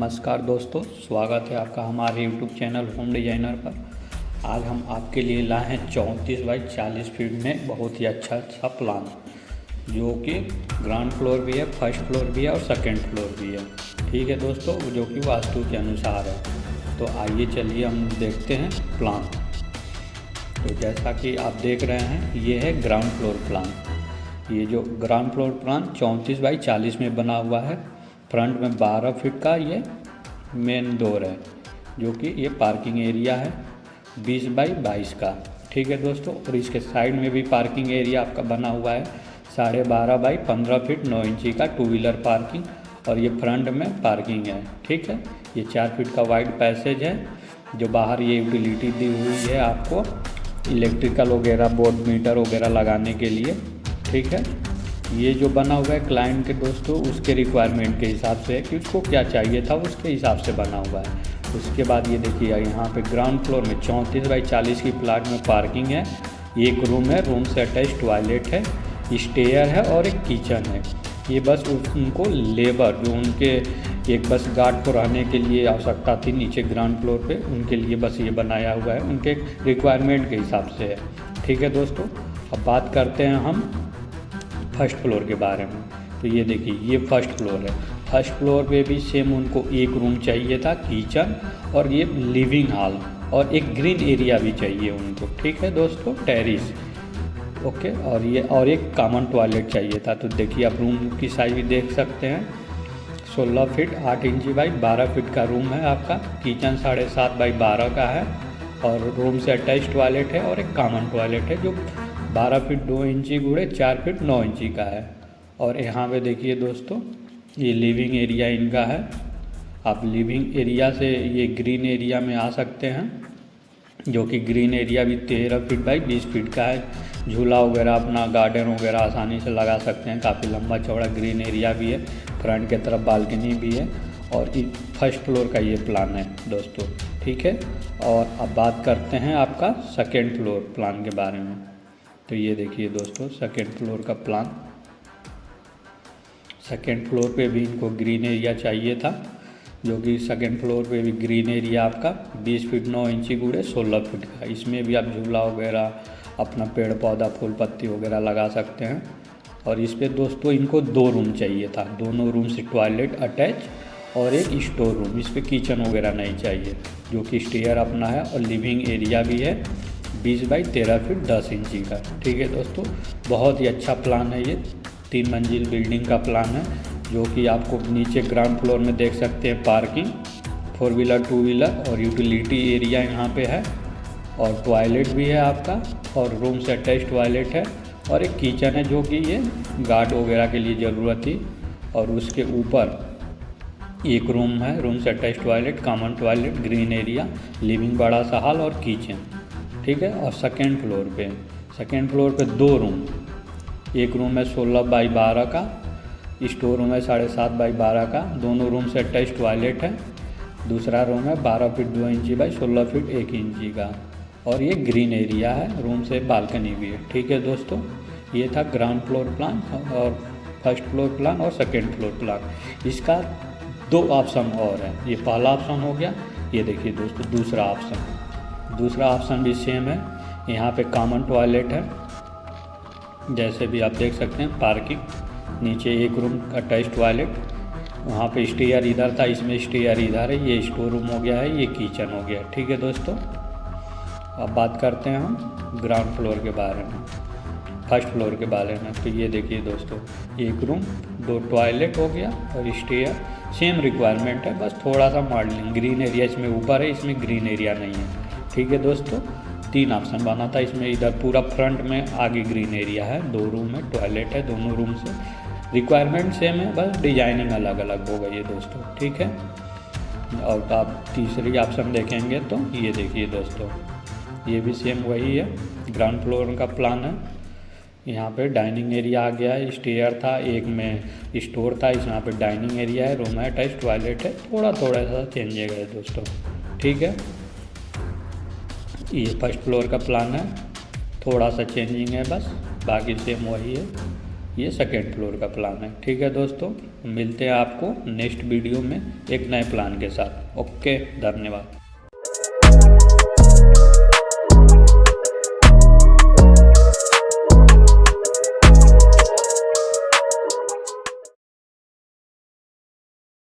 नमस्कार दोस्तों, स्वागत है आपका हमारे यूट्यूब चैनल होम डिजाइनर पर। आज हम आपके लिए लाए हैं 34 बाई 40 फीट में बहुत ही अच्छा सा प्लान, जो कि ग्राउंड फ्लोर भी है, फर्स्ट फ्लोर भी है और सेकंड फ्लोर भी है। ठीक है दोस्तों, जो कि वास्तु के अनुसार है। तो आइए चलिए हम देखते हैं प्लान। तो जैसा कि आप देख रहे हैं, ये है ग्राउंड फ्लोर प्लान। ये जो ग्राउंड फ्लोर प्लान 34 बाई 40 में बना हुआ है। फ्रंट में 12 फीट का ये मेन डोर है, जो कि ये पार्किंग एरिया है 20 बाई 22 का। ठीक है दोस्तों, और इसके साइड में भी पार्किंग एरिया आपका बना हुआ है 12.5 बाई 15 फीट 9 इंची का 2 व्हीलर पार्किंग, और ये फ्रंट में पार्किंग है। ठीक है, ये 4 फीट का वाइड पैसेज है, जो बाहर ये यूटिलिटी दी हुई है आपको इलेक्ट्रिकल वगैरह, बोर्ड मीटर वगैरह लगाने के लिए। ठीक है, ये जो बना हुआ है क्लाइंट के दोस्तों उसके रिक्वायरमेंट के हिसाब से है कि उसको क्या चाहिए था, उसके हिसाब से बना हुआ है। उसके बाद ये देखिए, यहाँ पे ग्राउंड फ्लोर में 34 बाई 40 की प्लाट में पार्किंग है, एक रूम है, रूम से अटैच टॉयलेट है, स्टेयर है और एक किचन है। ये बस उनको लेबर जो उनके एक बस गार्ड को रहने के लिए आवश्यकता थी नीचे ग्राउंड फ्लोर पे, उनके लिए बस ये बनाया हुआ है, उनके रिक्वायरमेंट के हिसाब से है। ठीक है दोस्तों, अब बात करते हैं हम फर्स्ट फ्लोर के बारे में। तो ये देखिए, ये फर्स्ट फ्लोर है। फर्स्ट फ्लोर पे भी सेम उनको एक रूम चाहिए था, किचन और ये लिविंग हॉल, और एक ग्रीन एरिया भी चाहिए उनको। ठीक है दोस्तों, टेरिस। ओके, और एक कॉमन टॉयलेट चाहिए था। तो देखिए, आप रूम की साइज भी देख सकते हैं, 16 फीट 8 इंची बाई 12 फीट का रूम है आपका। किचन 7.5 बाई 12 का है, और रूम से अटैच टॉयलेट है और एक कॉमन टॉयलेट है, जो 12 फीट 2 इंची गुणे 4 फीट 9 इंची का है। और यहाँ पे देखिए दोस्तों, ये लिविंग एरिया इनका है। आप लिविंग एरिया से ये ग्रीन एरिया में आ सकते हैं, जो कि ग्रीन एरिया भी 13 फीट बाई 20 फीट का है। झूला वगैरह, अपना गार्डन वगैरह आसानी से लगा सकते हैं। काफ़ी लंबा चौड़ा ग्रीन एरिया भी है, फ्रंट के तरफ बालकनी भी है, और फर्स्ट फ्लोर का ये प्लान है दोस्तों। ठीक है, और अब बात करते हैं आपका सेकेंड फ्लोर प्लान के बारे में। तो ये देखिए दोस्तों, सेकेंड फ्लोर का प्लान। सेकेंड फ्लोर पे भी इनको ग्रीन एरिया चाहिए था, जो कि सेकेंड फ्लोर पे भी ग्रीन एरिया आपका 20 फीट 9 इंची गुणे 16 फीट का। इसमें भी आप झूला वगैरह, अपना पेड़ पौधा, फूल पत्ती वगैरह लगा सकते हैं। और इस पर दोस्तों इनको 2 रूम चाहिए था, दोनों रूम से टॉयलेट अटैच और एक स्टोर रूम। इस पर किचन वगैरह नहीं चाहिए, जो कि स्टेयर अपना है, और लिविंग एरिया भी है 20 बाई 13 फीट 10 इंची का। ठीक है दोस्तों, बहुत ही अच्छा प्लान है ये। 3 मंजिल बिल्डिंग का प्लान है, जो कि आपको नीचे ग्राउंड फ्लोर में देख सकते हैं पार्किंग, 4 व्हीलर 2 व्हीलर और यूटिलिटी एरिया यहाँ पे है, और टॉयलेट भी है आपका, और रूम से अटैच टॉयलेट है, और एक किचन है, जो कि ये गार्ड वगैरह के लिए ज़रूरत थी। और उसके ऊपर एक रूम है, रूम से attach toilet, common toilet, green area, living बड़ा सा हॉल और किचन। ठीक है, और सेकेंड फ्लोर पे 2 रूम। एक रूम है 16 बाई 12 का, स्टोर रूम है 7.5 बाई 12 का, दोनों रूम से अटैच टॉयलेट है। दूसरा रूम है 12 फीट 2 इंची बाई 16 फीट 1 इंची का, और ये ग्रीन एरिया है, रूम से बालकनी भी है। ठीक है दोस्तों, ये था ग्राउंड फ्लोर प्लान और फर्स्ट फ्लोर प्लान और सेकेंड फ्लोर प्लान। इसका 2 ऑप्शन और है। ये पहला ऑप्शन हो गया। ये देखिए दोस्तों, दूसरा ऑप्शन भी सेम है। यहाँ पे कॉमन टॉयलेट है, जैसे भी आप देख सकते हैं, पार्किंग, नीचे एक रूम अटैच टॉयलेट, वहाँ पे स्टेयर इधर था, इसमें स्टेयर इधर है। ये स्टोर रूम हो गया है, ये किचन हो गया। ठीक है दोस्तों, अब बात करते हैं हम ग्राउंड फ्लोर के बारे में, फर्स्ट फ्लोर के बारे में। तो ये देखिए दोस्तों, एक रूम, 2 टॉयलेट हो गया और स्टेयर, सेम रिक्वायरमेंट है, बस थोड़ा सा मॉडलिंग। ग्रीन एरिया इसमें ऊपर है, इसमें ग्रीन एरिया नहीं है। ठीक है दोस्तों, 3 ऑप्शन बना था इसमें। इधर पूरा फ्रंट में आगे ग्रीन एरिया है, 2 रूम है, टॉयलेट है, दोनों रूम से रिक्वायरमेंट सेम है, बस डिजाइनिंग अलग अलग हो गई है दोस्तों। ठीक है, और आप तीसरी ऑप्शन देखेंगे तो ये देखिए दोस्तों, ये भी सेम वही है, ग्राउंड फ्लोर का प्लान है। यहाँ पे डाइनिंग एरिया आ गया है, स्टेयर था, एक में स्टोर था, इस यहाँ पे डाइनिंग एरिया है, रूम है अटैच, टॉयलेट है, थोड़ा सा चेंज है दोस्तों। ठीक है, ये फर्स्ट फ्लोर का प्लान है, थोड़ा सा चेंजिंग है बस, बाकी सेम वही है। ये सेकेंड फ्लोर का प्लान है। ठीक है दोस्तों, मिलते हैं आपको नेक्स्ट वीडियो में एक नए प्लान के साथ। ओके, धन्यवाद।